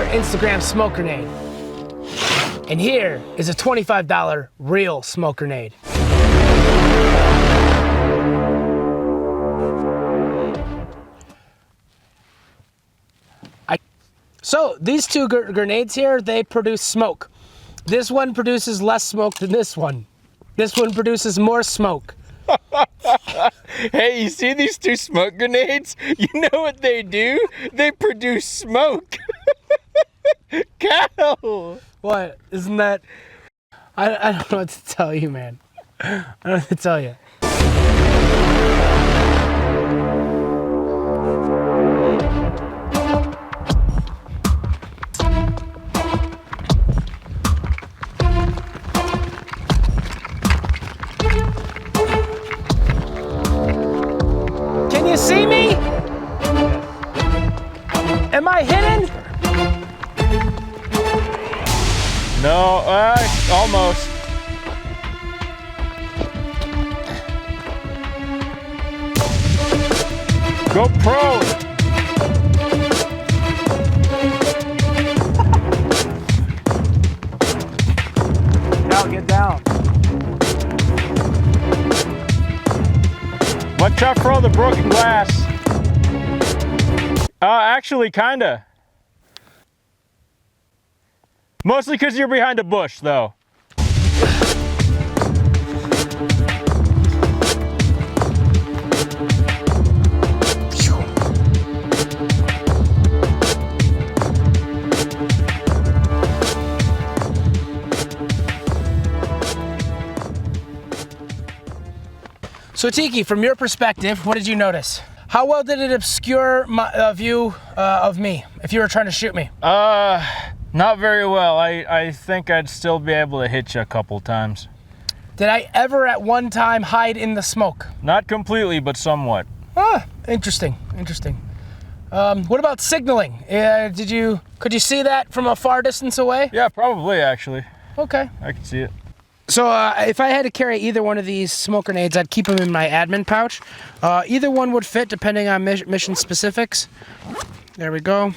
Instagram smoke grenade. And here is a $25 real smoke grenade. So these two grenades here, they produce smoke. This one produces less smoke than this one. This one produces more smoke. Hey, you see these two smoke grenades? You know what they do? They produce smoke. Cow! What? Isn't that... I don't know what to tell you, man. I don't know what to tell you. Can you see me? Am I hidden? No, almost. Go pro! Now get down. Watch out for all the broken glass. Actually, kinda. Mostly because you're behind a bush, though. So Tiki, from your perspective, what did you notice? How well did it obscure my view of me if you were trying to shoot me? Not very well. I think I'd still be able to hit you a couple times. Did I ever at one time hide in the smoke? Not completely, but somewhat. Ah, interesting, interesting. What about signaling? Could you see that from a far distance away? Yeah, probably actually. Okay. I can see it. So if I had to carry either one of these smoke grenades, I'd keep them in my admin pouch. Either one would fit depending on mission specifics. There we go.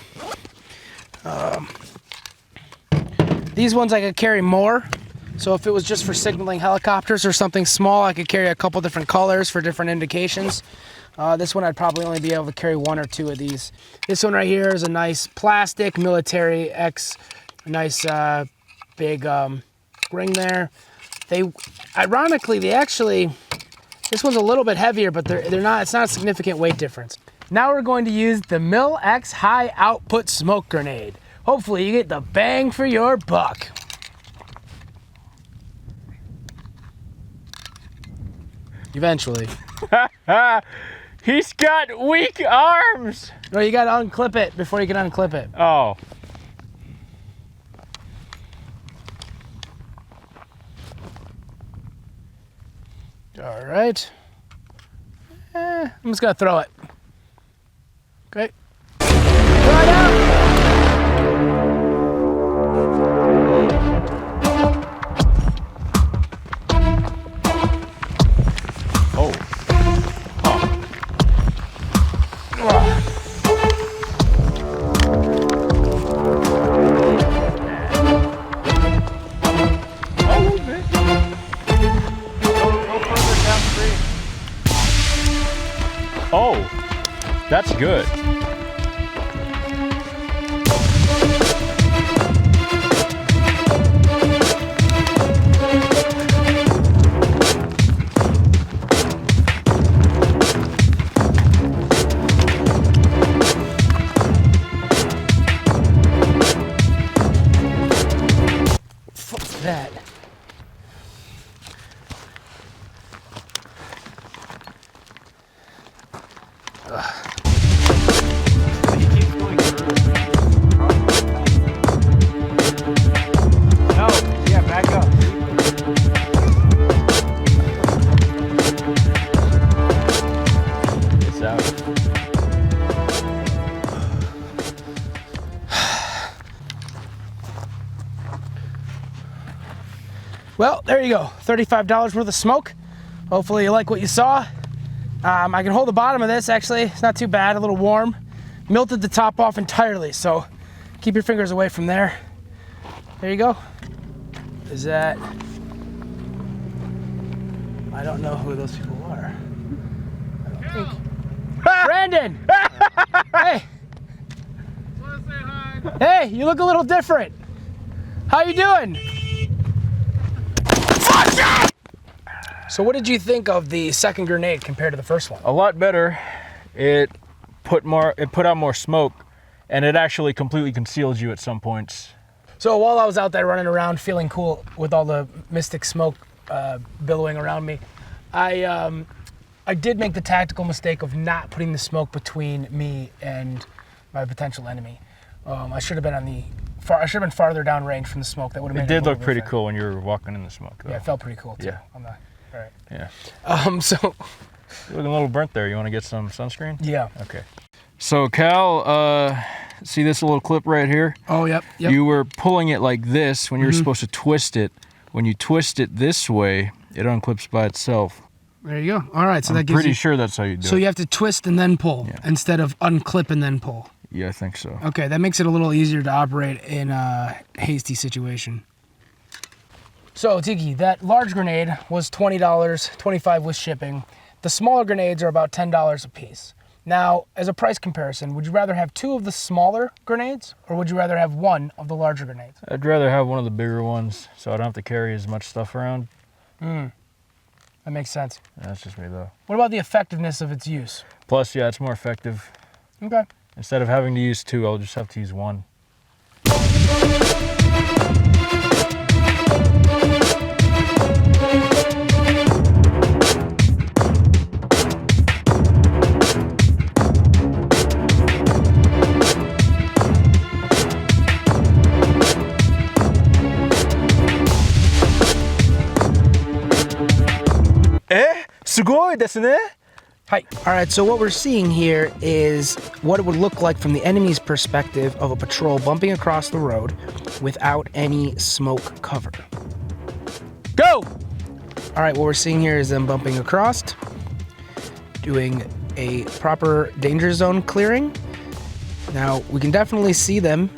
These ones I could carry more. So if it was just for signaling helicopters or something small, I could carry a couple different colors for different indications. This one I'd probably only be able to carry one or two of these. This one right here is a nice plastic military nice big ring there. Ironically, this one's a little bit heavier, but it's not a significant weight difference. Now we're going to use the Mil-X high output smoke grenade. Hopefully you get the bang for your buck. Eventually. He's got weak arms! No, you gotta unclip it before you can unclip it. Oh. All right. I'm just gonna throw it. Okay. Throw it out! Oh. Oh, that's good. Fuck that. No, yeah, back up. It's out. Well, there you go. $35 worth of smoke. Hopefully you like what you saw. I can hold the bottom of this, actually. It's not too bad, a little warm. Melted the top off entirely, so Keep your fingers away from there. There you go. Is that... I don't know who those people are. I don't think. Brandon! Hey! Hey, you look a little different. How you doing? So what did you think of the second grenade compared to the first one? A lot better. It put out more smoke, and it actually completely concealed you at some points. So while I was out there running around feeling cool with all the mystic smoke billowing around me, I did make the tactical mistake of not putting the smoke between me and my potential enemy. I should have been I should have been farther down range from the smoke. That would have made it did look pretty cool when you were walking in the smoke, though. Yeah, it felt pretty cool too. Yeah. All right. Yeah. So You're looking a little burnt there. You want to get some sunscreen? yeah. Okay. So Cal, see this little clip right here? Oh, yep. You were pulling it like this when you were supposed to twist it. When you twist it this way, it unclips by itself. There you go. All right, so I'm that gives pretty you... sure that's how you do it. So you have to twist and then pull instead of unclip and then pull. Yeah, I think so. Okay, that makes it a little easier to operate in a hasty situation. So, Tiki, that large grenade was $20, $25 with shipping. The smaller grenades are about $10 a piece. Now, as a price comparison, would you rather have 2 of the smaller grenades, or would you rather have 1 of the larger grenades? I'd rather have one of the bigger ones, so I don't have to carry as much stuff around. That makes sense. That's just me, though. What about the effectiveness of its use? Plus, yeah, it's more effective. Okay. Instead of having to use 2, I'll just have to use 1. Sugoi desu ne? Hi. All right, so what we're seeing here is what it would look like from the enemy's perspective of a patrol bumping across the road without any smoke cover. Go! All right, what we're seeing here is them bumping across, doing a proper danger zone clearing. Now, we can definitely see them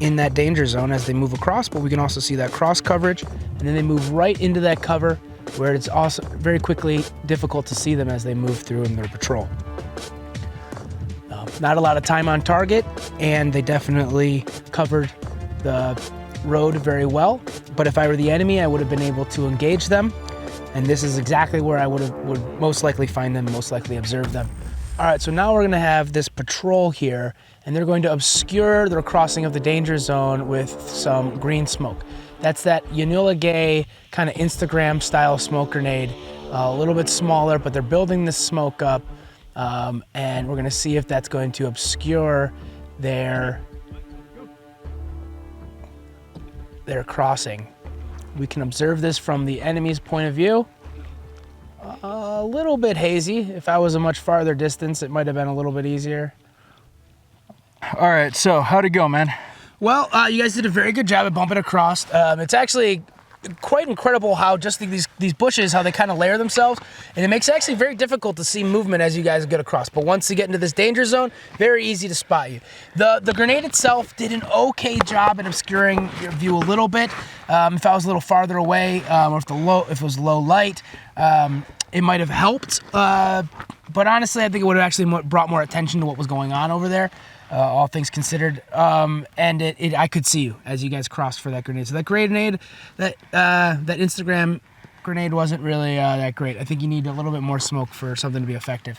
in that danger zone as they move across, but we can also see that cross coverage, and then they move right into that cover where it's also very quickly difficult to see them as they move through in their patrol. Not a lot of time on target, and they definitely covered the road very well. But if I were the enemy, I would have been able to engage them, and this is exactly where I would most likely find them, most likely observe them. All right, so now we're gonna have this patrol here, and they're going to obscure their crossing of the danger zone with some green smoke. That's that Enola Gaye kind of Instagram style smoke grenade, a little bit smaller, but they're building this smoke up, and we're gonna see if that's going to obscure their crossing. We can observe this from the enemy's point of view. A little bit hazy. If I was a much farther distance, it might have been a little bit easier. All right, so how'd it go, man? Well, you guys did a very good job at bumping across. It's actually quite incredible how just these bushes, how they kind of layer themselves, and it makes it actually very difficult to see movement as you guys get across. But once you get into this danger zone, very easy to spot you. The grenade itself did an okay job at obscuring your view a little bit. If I was a little farther away, or if it was low light, it might have helped. But honestly, I think it would have actually brought more attention to what was going on over there. All things considered, and I could see you as you guys crossed for that grenade. So that grenade, that Instagram grenade wasn't really that great. I think you need a little bit more smoke for something to be effective.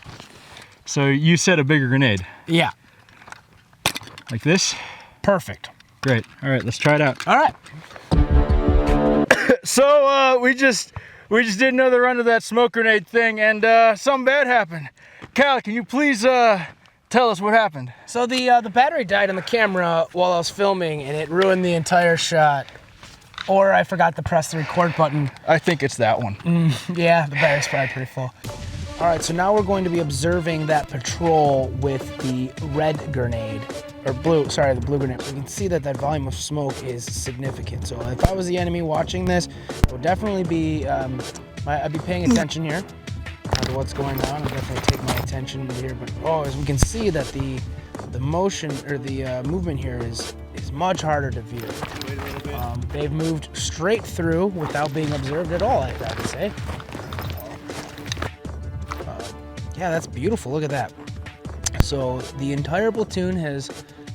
So you said a bigger grenade? Yeah. Like this? Perfect. Great. All right, let's try it out. All right. So we just did another run of that smoke grenade thing, and something bad happened. Cal, can you please tell us what happened? So the battery died on the camera while I was filming, and it ruined the entire shot. Or I forgot to press the record button. I think it's that one. Yeah, the battery's probably pretty full. All right, so now we're going to be observing that patrol with the red grenade, or blue, sorry, the blue grenade. We can see that volume of smoke is significant. So if I was the enemy watching this, I would definitely be, I'd be paying attention here to what's going on. I'll definitely take my attention here, but as we can see that the motion, or the movement here is much harder to view. They've moved straight through without being observed at all, I would say. Yeah, that's beautiful. Look at that. So the entire platoon has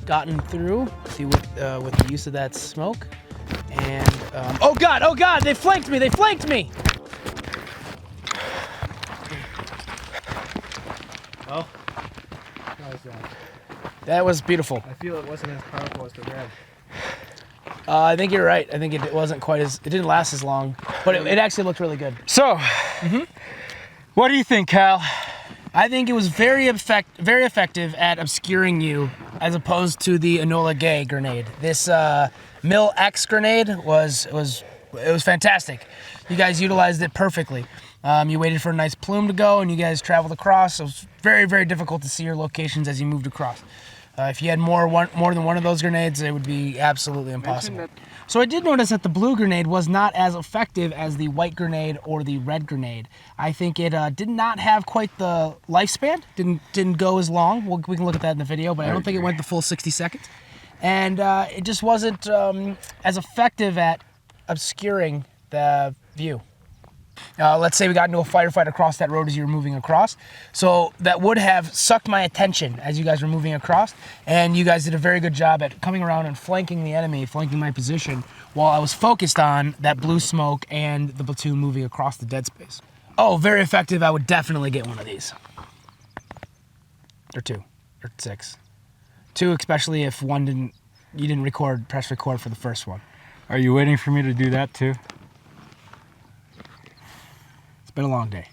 gotten through with the use of that smoke. And oh God! They flanked me! Well, that was beautiful. I feel it wasn't as powerful as the red. I think you're right. I think it wasn't quite as, it didn't last as long, but it actually looked really good. So, what do you think, Cal? I think it was very effective at obscuring you, as opposed to the Enola Gaye grenade. This Mil X grenade was fantastic. You guys utilized it perfectly. You waited for a nice plume to go, and you guys traveled across. It was very, very difficult to see your locations as you moved across. If you had more than one of those grenades, it would be absolutely impossible. So I did notice that the blue grenade was not as effective as the white grenade or the red grenade. I think it did not have quite the lifespan. Didn't go as long. We can look at that in the video, but I don't think it went the full 60 seconds. And it just wasn't as effective at obscuring the view. Let's say we got into a fight across that road as you were moving across. So that would have sucked my attention as you guys were moving across. And you guys did a very good job at coming around and flanking the enemy, flanking my position, while I was focused on that blue smoke and the platoon moving across the dead space. Oh, very effective. I would definitely get one of these. Or 2. Or 6. 2, especially if you didn't press record for the first one. Are you waiting for me to do that too? It's been a long day.